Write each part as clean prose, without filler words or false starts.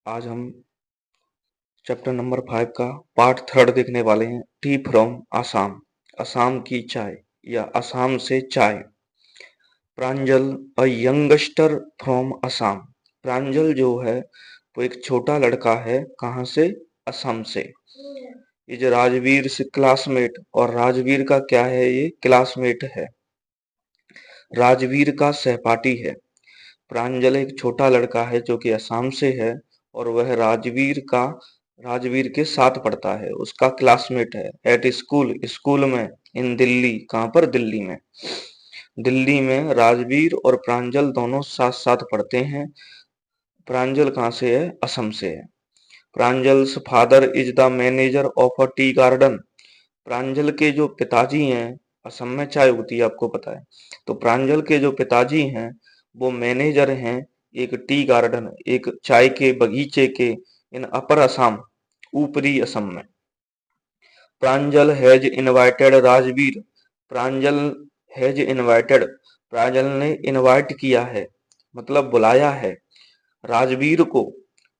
आज हम chapter number 5 का पार्ट 3 देखने वाले हैं। टी फ्रॉम आसाम, असम की चाय या असम से चाय। प्रांजल अ यंगस्टर फ्रॉम असम। प्रांजल जो है वो एक छोटा लड़का है। कहाँ से? असम से। इज राजवीर से क्लासमेट, और राजवीर का क्या है? ये क्लासमेट है, राजवीर का सहपाठी है। प्रांजल एक छोटा लड़का है जो कि असम से है, और वह राजवीर के साथ पढ़ता है, उसका क्लासमेट है। एट स्कूल, स्कूल में। इन दिल्ली, कहाँ पर? दिल्ली में। दिल्ली में राजवीर और प्रांजल दोनों साथ साथ पढ़ते हैं। प्रांजल कहाँ से है? असम से है। Pranjal's father is the manager of a tea garden. Pranjal के जो पिताजी हैं, असम में चाय उगती है आपको पता है, तो प्रांजल के जो पिताजी हैं वो मैनेजर हैं एक टी गार्डन, एक चाय के बगीचे के, इन अपर असम, ऊपरी असम में। Pranjal has invited Rajveer. Pranjal has invited, Pranjal ने इनवाइट किया है, मतलब बुलाया है, राजवीर को।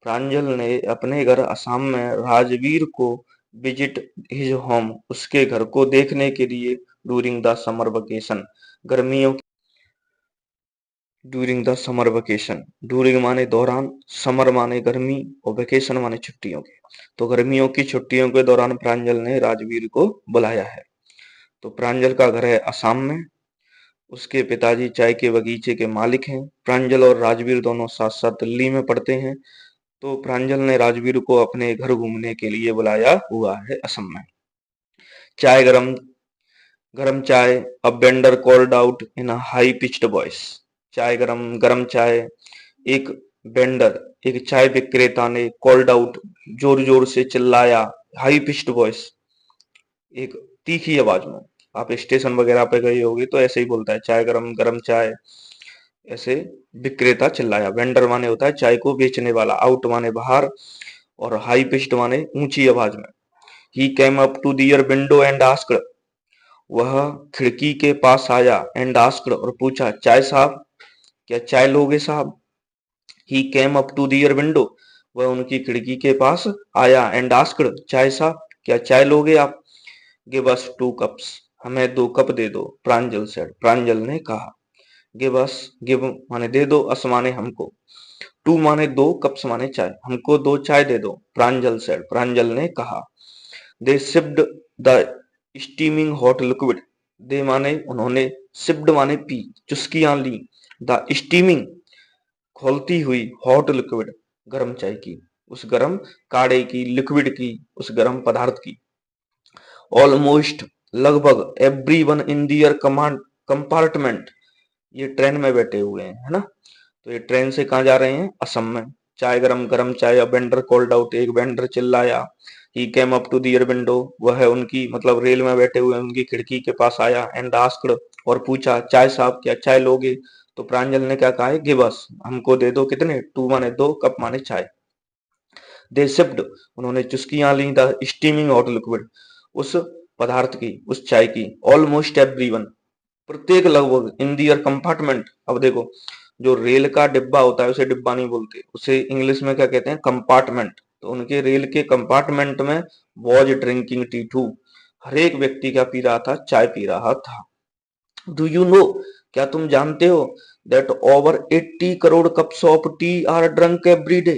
प्रांजल ने अपने घर असम में राजवीर को विजिट हिज होम, उसके घर को देखने के लिए, ड्यूरिंग द समर वेकेशन, गर्मियों, during the summer vacation. During माने दौरान, समर माने गर्मी, और वेकेशन माने छुट्टियों के। तो गर्मियों की छुट्टियों के दौरान प्रांजल ने राजवीर को बुलाया है। तो प्रांजल का घर है असम में, उसके पिताजी चाय के बगीचे के मालिक हैं। प्रांजल और राजवीर दोनों साथ साथ दिल्ली में पढ़ते हैं। तो प्रांजल ने राजवीर को अपने घर घूमने के लिए बुलाया हुआ है असम में। चाय गरम, गरम चाय। A vendor called out in a high pitched voice. चाय गरम, गरम चाय। एक वेंडर, एक चाय विक्रेता ने कॉल्ड आउट, जोर जोर से चिल्लाया, हाई पिच्ड वॉइस, एक तीखी आवाज में। आप स्टेशन वगैरह पे गए होगे तो ऐसे ही बोलता है, चाय गरम, गरम चाय, ऐसे विक्रेता चिल्लाया। वेंडर माने होता है चाय को बेचने वाला, आउट माने बाहर, और हाई पिच्ड माने ऊंची आवाज में। He came up to their window and asked, वह खिड़की के पास आया, एंड आस्क्ड, और पूछा, चाय साहब, क्या चाय लोगे साहब? He came up to their window, वह उनकी खिड़की के पास आया, एंड आस्क्ड, चाय साहब, क्या चाय लोगे आप? गिव अस 2 कप्स, हमें 2 कप दे दो। प्रांजल सेड, प्रांजल ने कहा। गिव अस, गिव माने दे दो, अस माने हमको, 2 माने 2, कप्स माने चाय, हमको 2 चाय दे दो। प्रांजल सेड, प्रांजल ने कहा। They sipped the steaming hot liquid, they माने उन्होंने, सिप्ड माने पी, चुस्कियां ली, द स्टीमिंग खौलती हुई, हॉट लिक्विड गर्म चाय की, उस गर्म काढ़े की, लिक्विड की, उस गर्म पदार्थ की। ऑलमोस्ट, लगभग, everyone in their command compartment, ये ट्रेन में बैठे हुए हैं, है ना। तो ये ट्रेन से कहाँ जा रहे हैं? असम में। चाय गरम, गरम चाय। वेंडर कॉल्ड आउट, एक वेंडर चिल्लाया। He came up to their window, वह उनकी, मतलब रेल में बैठे हुए उनकी खिड़की के पास आया, एंड आस्क्ड, और पूछा, चाय साहब, क्या चाय लोगे? तो प्रांजल ने क्या कहा है? गिव अस, हमको दे दो। कितने? 2 माने 2, कप माने चाय। दे सिप्ड, उन्होंने चुस्कियां ली, द स्टीमिंग हॉट लिक्विड, उस पदार्थ की, उस चाय की। ऑलमोस्ट एवरीवन, प्रत्येक, लगभग, इन दियर कंपार्टमेंट। अब देखो, जो रेल का डिब्बा होता है उसे डिब्बा नहीं बोलते, उसे इंग्लिश में क्या कहते हैं? कंपार्टमेंट। तो उनके रेल के कंपार्टमेंट में वॉज ड्रिंकिंग टी टू, हर एक व्यक्ति क्या पी रहा था? चाय पी रहा था। डू यू नो, क्या तुम जानते हो, that over 80 crore cups of T R drunk every day,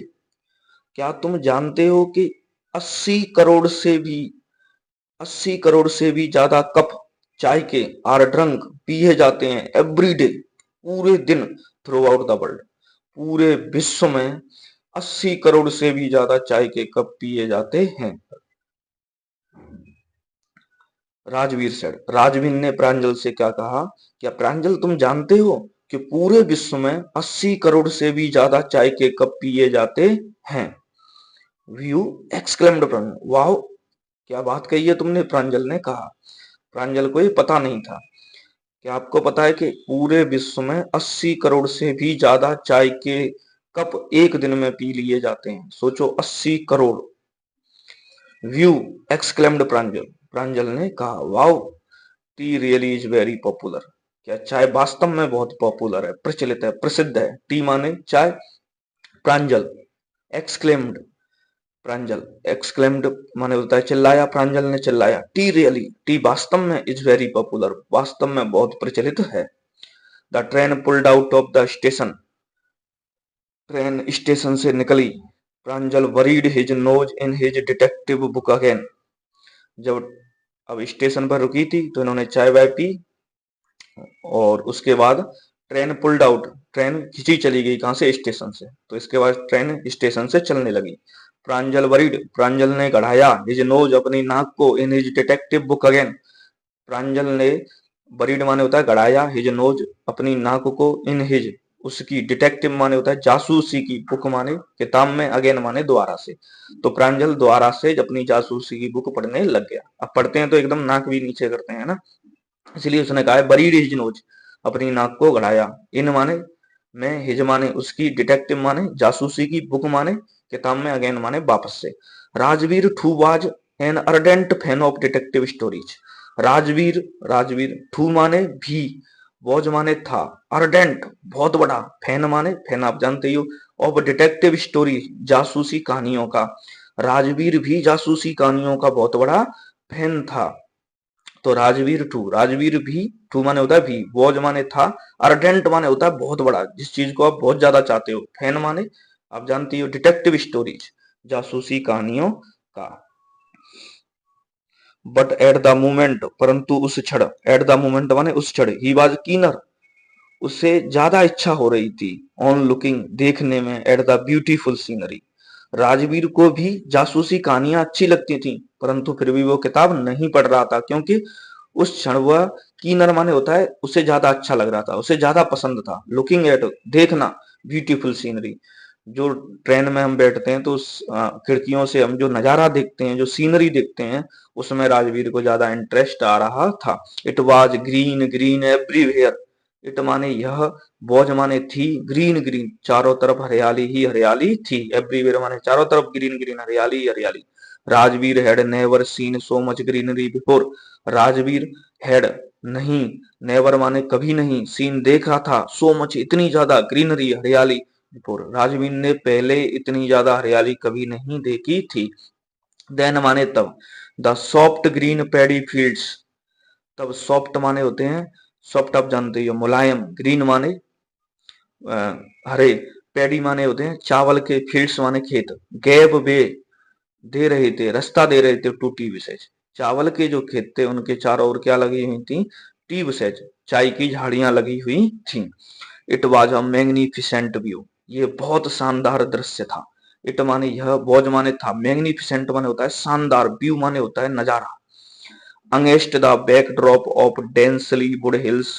क्या तुम जानते हो कि 80 करोड़ से भी 80 करोड़ से भी ज्यादा कप चाय के, आर ड्रंक, पिए जाते हैं, एवरी डे, पूरे दिन, थ्रू आउट द वर्ल्ड, पूरे विश्व में 80 करोड़ से भी ज्यादा चाय के कप पिए जाते हैं। राजवीर सेड, राजवीर ने प्रांजल से क्या कहा? क्या प्रांजल तुम जानते हो कि पूरे विश्व में 80 करोड़ से भी ज्यादा चाय के कप पिए जाते हैं? व्यू एक्सक्लेम्ड प्रांजल, वाह, क्या बात कही है तुमने, प्रांजल ने कहा। प्रांजल को ये पता नहीं था। क्या आपको पता है कि पूरे विश्व में 80 करोड़ से भी ज्यादा चाय के कप एक दिन में पी लिए जाते हैं? सोचो, 80 करोड़। व्यू एक्सक्लेम्ड प्रांजल, प्रांजल ने कहा, wow, T really is very popular, क्या चाय वास्तव में बहुत पॉपुलर है, प्रचलित है, प्रसिद्ध है। टी माने चाय। प्रांजल, एक्सक्लेम्ड प्रांजल, एक्सक्लेम्ड माने होता है चिल्लाया, प्रांजल ने चिल्लाया। टी रियली, टी वास्तव में इज वेरी पॉपुलर, वास्तव में बहुत प्रचलित है। The train pulled out of the station, train station से निकली। Pranjal worried his nose in his detective book again, जब अब स्टेशन पर रुकी थी तो इन्होंने चाय वाय पी और उसके बाद ट्रेन पुल्ड आउट, ट्रेन खिंची चली गई कहां से, स्टेशन से। तो इसके बाद ट्रेन स्टेशन से चलने लगी। प्रांजल वरीड, प्रांजल ने गढ़ाया, हिज नोज अपनी नाक को, in his detective book again, Pranjal ने, वरीड माने होता है गढ़ाया, हिज नोज अपनी नाक को, इन हिज उसकी, डिटेक्टिव माने होता है जासूसी की, बुक माने किताब में, अगेन माने दोबारा से। तो प्रांजल दोबारा से अपनी जासूसी की बुक पढ़ने लग गया। अब पढ़ते हैं तो एकदम नाक भी नीचे करते हैं ना, इसलिए उसने कहा है बरीड हिज नोज, अपनी नाक को गढ़ाया। इन माने में, हिज माने उसकी, डिटेक्टिव माने जासूसी की, बुक माने किताब में, अगेन माने वापस से। राजवीर ठू was an ardent fan of detective stories. Rajveer, Rajveer ठू माने भी, वॉज माने था, अर्डेंट बहुत बड़ा, फैन माने फैन आप जानते ही हो, ऑफ डिटेक्टिव स्टोरी जासूसी कहानियों का। राजवीर भी जासूसी कहानियों का बहुत बड़ा फैन था। तो राजवीर टू, राजवीर भी, टू माने होता है भी, वॉज माने था, अर्डेंट माने होता है बहुत बड़ा, जिस चीज को आप बहुत ज्यादा चाहते हो, फैन माने आप जानती हो डिटेक्टिव स्टोरीज, जासूसी कहानियों का। बट एट द मोमेंट, परंतु उस क्षण, एट द मोमेंट माने उस क्षण, ही वाज कीनर, उससे ज्यादा इच्छा हो रही थी, ऑन लुकिंग देखने में, at the beautiful scenery, Rajveer को भी जासूसी कहानियां अच्छी लगती थी, परंतु फिर भी वो किताब नहीं पढ़ रहा था, क्योंकि उस क्षण वह कीनर माने होता है उसे ज्यादा अच्छा लग रहा था, उसे ज्यादा पसंद था। लुकिंग एट देखना, ब्यूटीफुल सीनरी, जो ट्रेन में हम बैठते हैं तो खिड़कियों से हम जो नजारा देखते हैं, जो सीनरी देखते हैं, उसमें राजवीर को ज्यादा इंटरेस्ट आ रहा था। It was green, green everywhere, it माने यह, वॉज माने थी, ग्रीन ग्रीन चारों तरफ हरियाली ही हरियाली थी, एवरीवेयर माने चारों तरफ ग्रीन ग्रीन हरियाली ही हरियाली। Rajveer had never seen so much greenery before, Rajveer had नहीं, नेवर माने कभी नहीं, सीन देखा था, सो मच इतनी ज्यादा, ग्रीनरी हरियाली, बिफोर राजवीर ने पहले इतनी ज्यादा हरियाली कभी नहीं देखी थी। देन माने तब, the soft green paddy fields, तब सॉफ्ट माने होते हैं, सॉफ्ट आप जानते हो मुलायम, ग्रीन माने हरे, पैडी माने होते हैं चावल के, फील्ड्स माने खेत, गैब वे दे रहे थे, रास्ता दे रहे थे, टू टी विसेज, चावल के जो खेत थे उनके चारों ओर क्या लगी हुई थी, टी विसेज, चाय की झाड़ियां लगी हुई थी। It was a magnificent view, ये बहुत शानदार दृश्य था। इट माने यह, वॉज माने था, मैग्निफिसेंट माने होता है शानदार, व्यू माने होता है नजारा। Against the backdrop of densely wooded hills,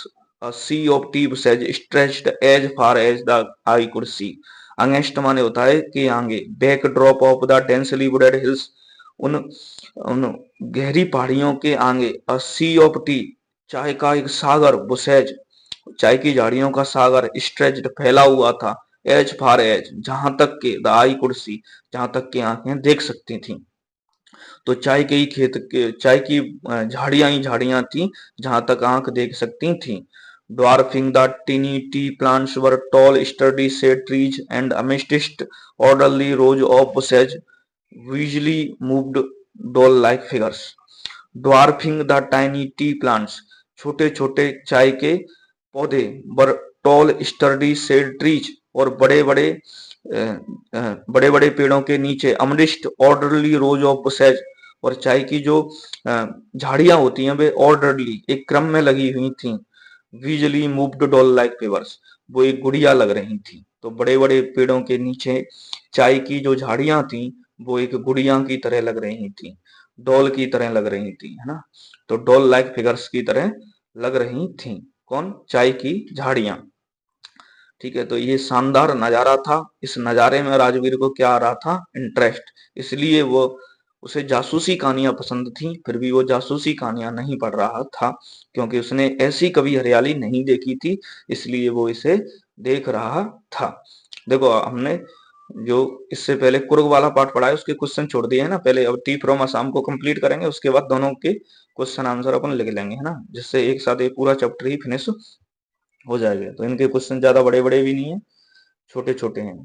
a sea of tea bushes stretched as far as the eye could see. Against माने होता है कि आगे, backdrop of the densely wooded hills, उन उन गहरी पहाड़ियों के आगे, a sea of tea, चाय का एक सागर, bushes, चाय की झाड़ियों का सागर, stretched फैला हुआ था, as far as जहां तक के, the eye could see, जहां तक की आंखें देख सकती थीं। तो चाय के ही खेत के, चाय की झाड़ियां ही झाड़ियां थी जहां तक आंख देख सकती थी। Dwarfing the teeny tea plants were tall, sturdy shade trees and amidst orderly rows of bushes, visually moved doll-like figures. Dwarfing the tiny tea plants, छोटे छोटे चाय के पौधे, वर टॉल स्टर्डी सेड ट्रीज, और बड़े बड़े बड़े बड़े पेड़ों के नीचे, अमरिस्ट ऑर्डरली रोज ऑफ बुशेज, और चाय की जो झाड़ियां होती हैं वे ऑर्डरली एक क्रम में लगी हुई थी। Visually moved doll like pavers, वो एक गुड़िया लग रही थी। तो बड़े बड़े पेड़ों के नीचे चाय की जो झाड़ियां थी वो एक गुड़िया की तरह लग रही थी, डॉल की तरह लग रही थी, है ना। तो डॉल लाइक फिगर्स की तरह लग रही थी, कौन, चाय की झाड़ियां। ठीक है, तो ये शानदार नजारा था। इस नजारे में राजवीर को क्या आ रहा था, इंटरेस्ट, इसलिए वो, उसे जासूसी कहानियां पसंद थी, फिर भी वो जासूसी कहानियां नहीं पढ़ रहा था, क्योंकि उसने ऐसी कभी हरियाली नहीं देखी थी, इसलिए वो इसे देख रहा था। देखो हमने जो इससे पहले कुर्ग वाला पार्ट पढ़ा है उसके क्वेश्चन छोड़ दिए है ना पहले, अब टी फ्रॉम असम को कंप्लीट करेंगे, उसके बाद दोनों के क्वेश्चन आंसर अपन लिख लेंगे, है ना, जिससे एक साथ ये पूरा चैप्टर ही फिनिश हो जाएगा। तो इनके क्वेश्चन ज्यादा बड़े बड़े भी नहीं है, छोटे छोटे हैं।